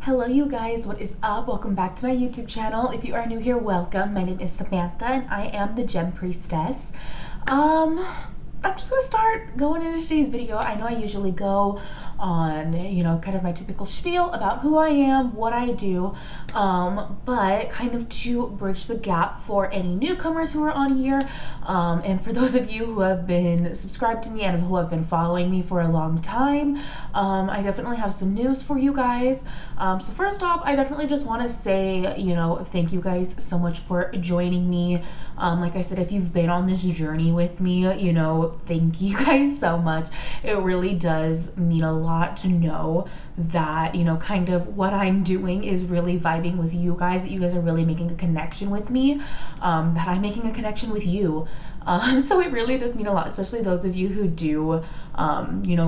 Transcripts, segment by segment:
Hello you guys, what is up? Welcome back to my YouTube channel. If you are new here, welcome. My name is Samantha and I am the Gem Priestess. I'm just gonna start going into today's video. I know I usually go on, kind of my typical spiel about who I am, what I do, but kind of to bridge the gap for any newcomers who are on here, and for those of you who have been subscribed to me and who have been following me for a long time, I definitely have some news for you guys. So first off, I definitely just want to say, thank you guys so much for joining me. Like I said, if you've been on this journey with me, thank you guys so much. It really does mean a lot to know that, kind of what I'm doing is really vibing with you guys, that you guys are really making a connection with me, that I'm making a connection with you. So it really does mean a lot, especially those of you who do,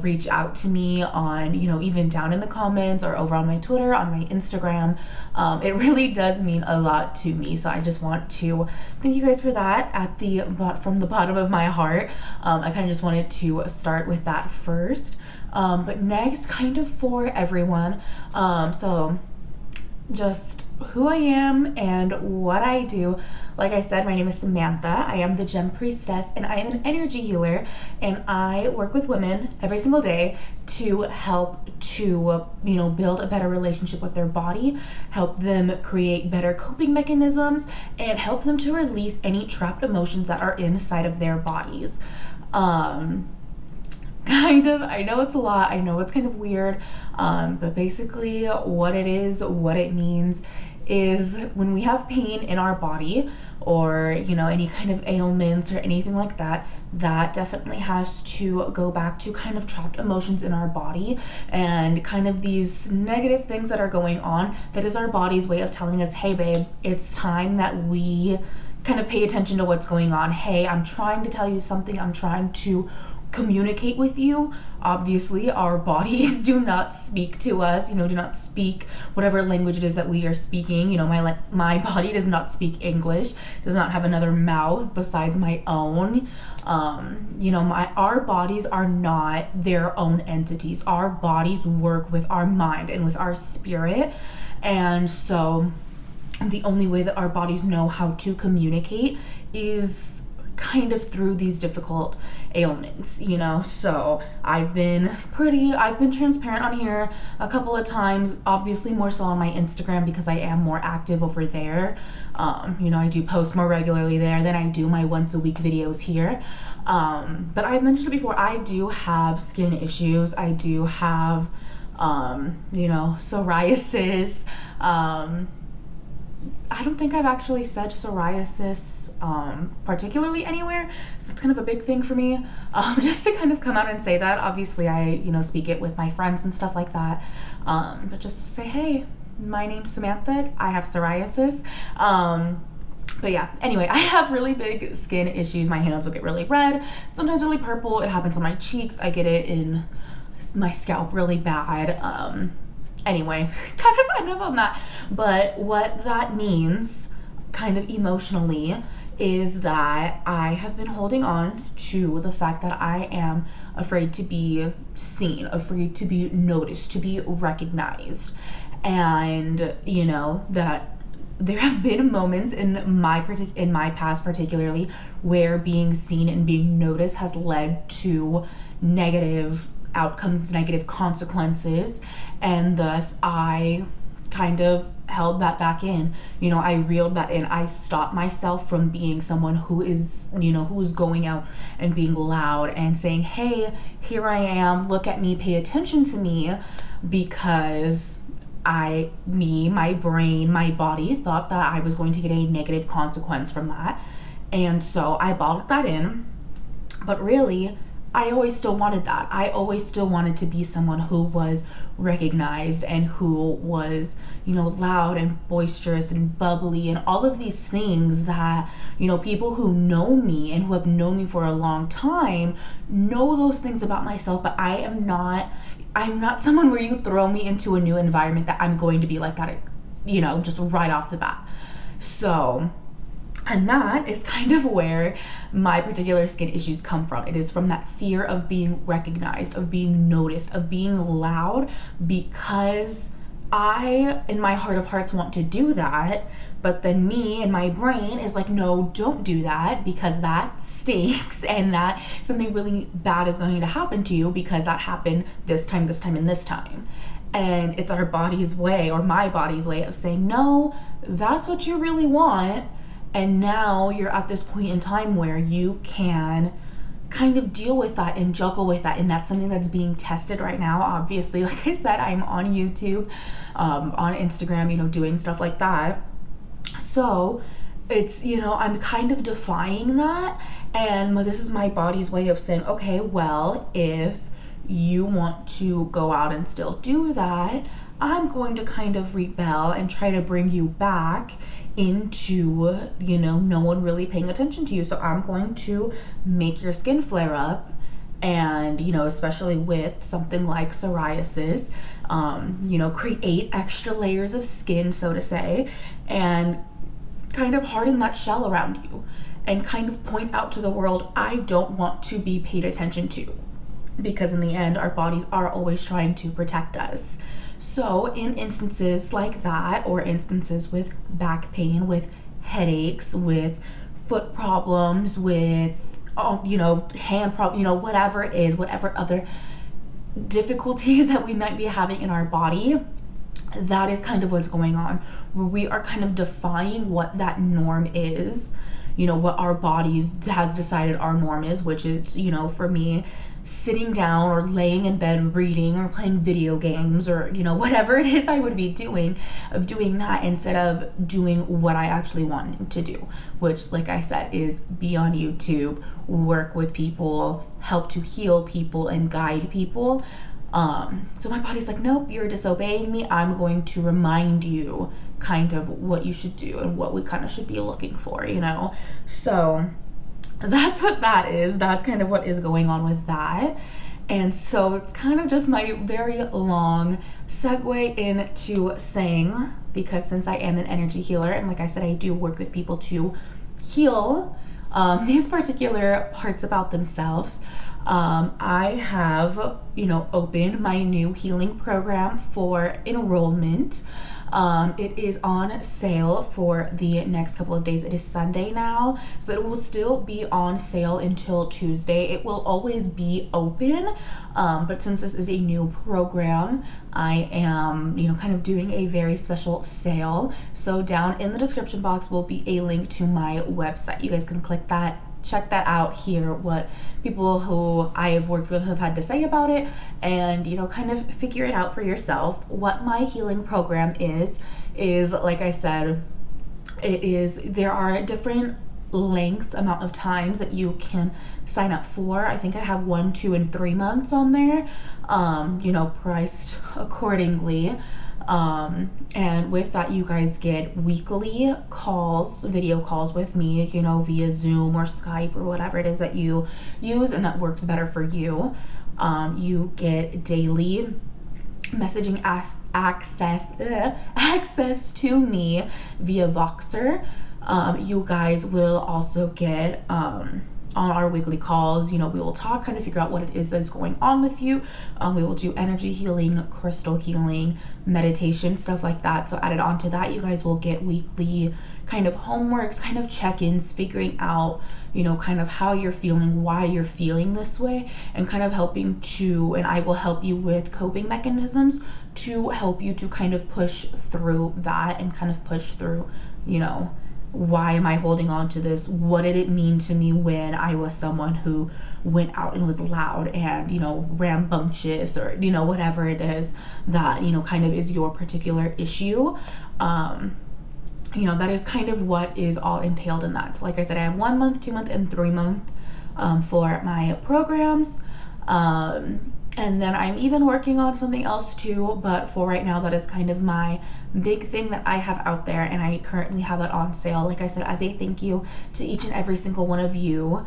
reach out to me on, even down in the comments or over on my Twitter, on my Instagram. It really does mean a lot to me. So I just want to thank you guys for that from the bottom of my heart. I kind of just wanted to start with that first. But next, kind of for everyone. So just who I am and what I do. Like I said, my name is Samantha. I am the Gem Priestess and I am an energy healer, and I work with women every single day to help to build a better relationship with their body, help them create better coping mechanisms, and help them to release any trapped emotions that are inside of their bodies. I know it's a lot, I know it's kind of weird, but basically what it is, what it means is when we have pain in our body or, any kind of ailments or anything like that, that definitely has to go back to kind of trapped emotions in our body and kind of these negative things that are going on. That is our body's way of telling us, hey babe, it's time that we kind of pay attention to what's going on. Hey, I'm trying to tell you something. I'm trying to communicate with you. Obviously, our bodies do not speak to us, do not speak whatever language it is that we are speaking. My body does not speak English, does not have another mouth besides my own. Our bodies are not their own entities. Our bodies work with our mind and with our spirit. And so the only way that our bodies know how to communicate is kind of through these difficult ailments, so I've been transparent on here a couple of times, obviously more so on my Instagram because I am more active over there. I do post more regularly there than I do my once a week videos here. But I've mentioned it before, I do have skin issues. I do have psoriasis. I don't think I've actually said psoriasis particularly anywhere, so it's kind of a big thing for me, just to kind of come out and say that. Obviously I speak it with my friends and stuff like that, but just to say, hey, my name's Samantha, I have psoriasis. But yeah, anyway, I have really big skin issues. My hands will get really red, sometimes really purple. It happens on my cheeks. I get it in my scalp really bad. Anyway, kind of enough on that. But what that means kind of emotionally is that I have been holding on to the fact that I am afraid to be seen, afraid to be noticed, to be recognized. And, that there have been moments in my past particularly where being seen and being noticed has led to negative outcomes, negative consequences, and thus I kind of held that back in. I reeled that in. I stopped myself from being someone who is going out and being loud and saying, hey, here I am, look at me, pay attention to me, because my brain, my body thought that I was going to get a negative consequence from that. And so I bottled that in. But really, I always still wanted that. I always still wanted to be someone who was recognized and who was, loud and boisterous and bubbly and all of these things that, people who know me and who have known me for a long time know those things about myself. But I'm not someone where you throw me into a new environment that I'm going to be like that, just right off the bat. So, and that is kind of where my particular skin issues come from. It is from that fear of being recognized, of being noticed, of being loud, because I, in my heart of hearts, want to do that, but then me and my brain is like, no, don't do that, because that stinks, and that something really bad is going to happen to you because that happened this time, and this time. And it's our body's way, or my body's way, of saying, no, that's what you really want. And now you're at this point in time where you can kind of deal with that and juggle with that. And that's something that's being tested right now. Obviously, like I said, I'm on YouTube, on Instagram, doing stuff like that. So it's, I'm kind of defying that. And this is my body's way of saying, okay, well, if you want to go out and still do that, I'm going to kind of rebel and try to bring you back into, no one really paying attention to you. So I'm going to make your skin flare up. And, especially with something like psoriasis, create extra layers of skin, so to say, and kind of harden that shell around you and kind of point out to the world, I don't want to be paid attention to. Because in the end, our bodies are always trying to protect us. So in instances like that, or instances with back pain, with headaches, with foot problems, with hand problems, whatever it is, whatever other difficulties that we might be having in our body, that is kind of what's going on, where we are kind of defying what that norm is, what our bodies has decided our norm is, which is, for me, sitting down or laying in bed reading or playing video games, or whatever it is I would be doing, of doing that instead of doing what I actually want to do, which, like I said, is be on YouTube, work with people, help to heal people and guide people. So my body's like, nope, you're disobeying me. I'm going to remind you kind of what you should do and what we kind of should be looking for, so that's what that is. That's kind of what is going on with that. And so it's kind of just my very long segue into saying, because since I am an energy healer, and like I said, I do work with people to heal these particular parts about themselves, I have, opened my new healing program for enrollment. It is on sale for the next couple of days. It is Sunday now, so it will still be on sale until Tuesday. It will always be open, but since this is a new program, I am, kind of doing a very special sale. So down in the description box will be a link to my website. You guys can click that, check that out, hear what people who I have worked with have had to say about it, and kind of figure it out for yourself. What my healing program is like I said, there are different lengths, amount of times that you can sign up for. I think I have 1, 2, and 3 months on there, priced accordingly. And with that, you guys get weekly calls, video calls with me, via Zoom or Skype or whatever it is that you use and that works better for you. You get daily messaging access to me via Voxer. You guys will also get, on our weekly calls, we will talk, kind of figure out what it is that's going on with you. We will do energy healing, crystal healing, meditation, stuff like that. So added on to that, you guys will get weekly kind of homeworks, kind of check-ins, figuring out, kind of how you're feeling, why you're feeling this way, and kind of helping to, and I will help you with coping mechanisms to help you to kind of push through that and kind of push through, why am I holding on to this? What did it mean to me when I was someone who went out and was loud and, rambunctious, or, whatever it is that, kind of is your particular issue. That is kind of what is all entailed in that. So like I said, I have 1 month, 2 month, and 3 month for my programs. And then I'm even working on something else too, but for right now, that is kind of my big thing that I have out there, and I currently have it on sale, like I said, as a thank you to each and every single one of you,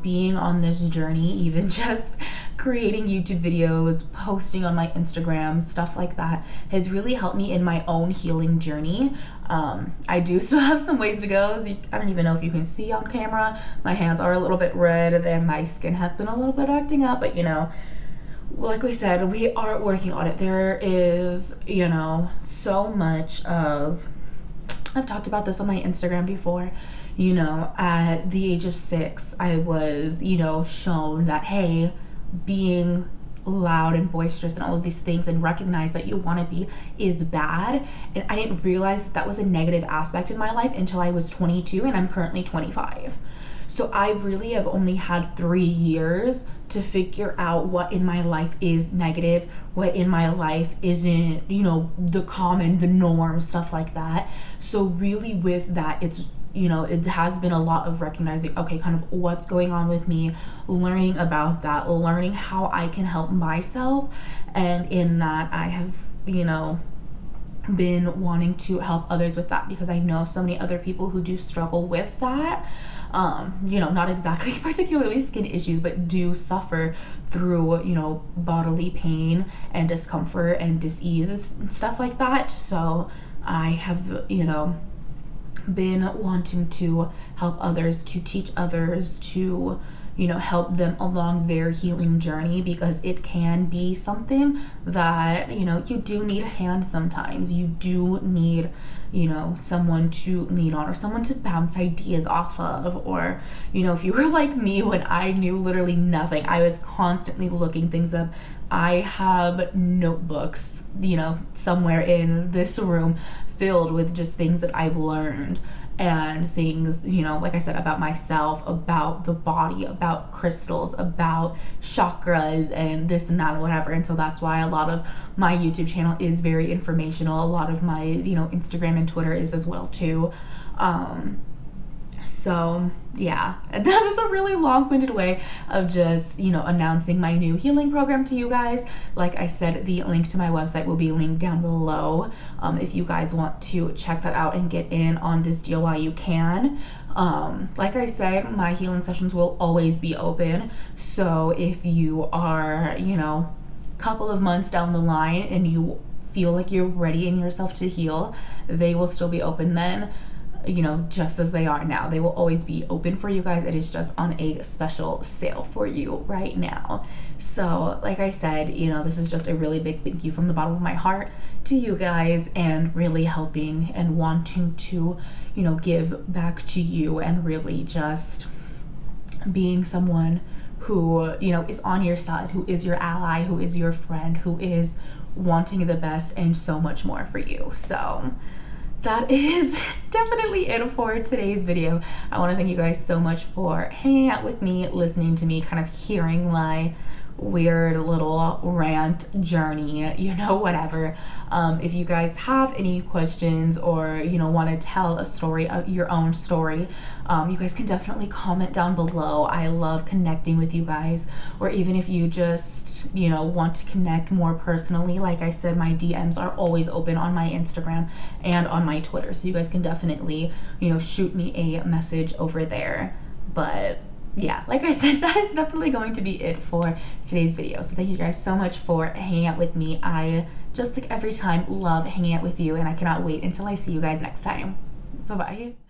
being on this journey, even just creating YouTube videos, posting on my Instagram, stuff like that, has really helped me in my own healing journey. I do still have some ways to go. I don't even know if you can see on camera. My hands are a little bit red and my skin has been a little bit acting up, but like we said, we are working on it. There is, so much of, I've talked about this on my Instagram before. At the age of 6, I was, shown that, hey, being loud and boisterous and all of these things and recognize that you want to be is bad. And I didn't realize that that was a negative aspect in my life until I was 22, and I'm currently 25. So I really have only had 3 years to figure out what in my life is negative, what in my life isn't, the common, the norm, stuff like that. So really with that, it's, it has been a lot of recognizing, okay, kind of what's going on with me, learning about that, learning how I can help myself. And in that, I have, been wanting to help others with that, because I know so many other people who do struggle with that. Not exactly particularly skin issues, but do suffer through, bodily pain and discomfort and dis-ease and stuff like that. So I have, been wanting to help others, to teach others, to help them along their healing journey, because it can be something that you do need a hand sometimes. You do need someone to lean on, or someone to bounce ideas off of. Or if you were like me, when I knew literally nothing, I was constantly looking things up. I have notebooks somewhere in this room filled with just things that I've learned, and things, like I said, about myself, about the body, about crystals, about chakras, and this and that and whatever. And so that's why a lot of my YouTube channel is very informational. A lot of my, Instagram and Twitter is as well too. So yeah, that was a really long-winded way of just, announcing my new healing program to you guys. Like I said, the link to my website will be linked down below, if you guys want to check that out and get in on this deal while you can. Like I said, my healing sessions will always be open. So if you are, couple of months down the line and you feel like you're ready in yourself to heal, they will still be open then. Just as they are now. They will always be open for you guys. It is just on a special sale for you right now. So like I said, this is just a really big thank you from the bottom of my heart to you guys, and really helping and wanting to, give back to you, and really just being someone who, is on your side, who is your ally, who is your friend, who is wanting the best and so much more for you. So that is definitely it for today's video. I want to thank you guys so much for hanging out with me, listening to me, kind of hearing my weird little rant journey, whatever. If you guys have any questions, or want to tell a story, your own story, you guys can definitely comment down below. I love connecting with you guys. Or even if you just want to connect more personally, like I said, my DMs are always open on my Instagram and on my Twitter, so you guys can definitely shoot me a message over there. But yeah, like I said, that is definitely going to be it for today's video. So thank you guys so much for hanging out with me. I just, like every time, love hanging out with you, and I cannot wait until I see you guys next time. Bye-bye.